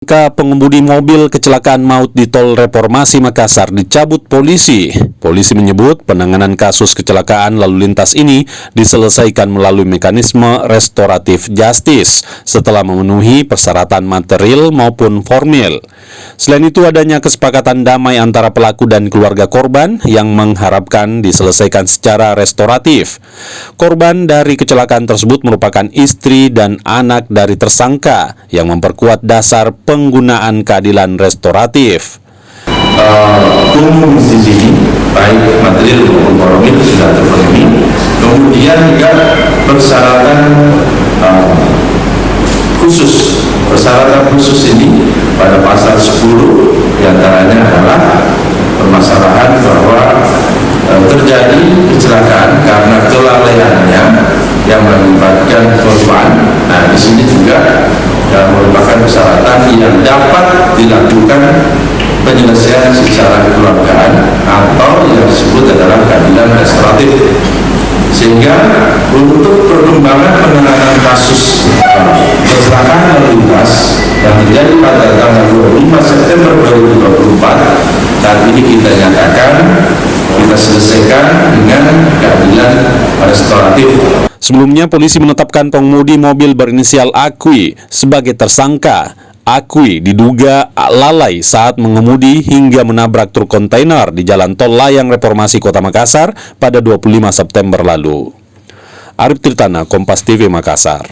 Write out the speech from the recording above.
Pengemudi mobil kecelakaan maut di Tol Reformasi Makassar dicabut polisi. Polisi menyebut penanganan kasus kecelakaan lalu lintas ini diselesaikan melalui mekanisme restoratif justice setelah memenuhi persyaratan material maupun formil. Selain itu, adanya kesepakatan damai antara pelaku dan keluarga korban yang mengharapkan diselesaikan secara restoratif. Korban dari kecelakaan tersebut merupakan istri dan anak dari tersangka yang memperkuat dasar penggunaan keadilan restoratif. Umum di sini, baik material maupun formil sudah terpenuhi. Kemudian juga persyaratan khusus. Persyaratan khusus ini pada pasal 10 diantaranya adalah permasalahan bahwa terjadi kecelakaan karena kelalaiannya yang mengakibatkan korban. Nah, di sini juga merupakan persyaratan yang dapat dilakukan penyelesaian secara kekeluargaan atau yang disebut adalah keadilan restoratif. Sehingga untuk perkembangan penanganan kasus kecelakaan lalu lintas yang terjadi pada tanggal 25 September 2024 saat ini kita nyatakan kita selesaikan dengan keadilan restoratif. Sebelumnya, polisi menetapkan pengemudi mobil berinisial Akui sebagai tersangka. Akui diduga lalai saat mengemudi hingga menabrak truk kontainer di Jalan Tol Layang Reformasi Kota Makassar pada 25 September lalu. Arif Tirtana, Kompas TV Makassar.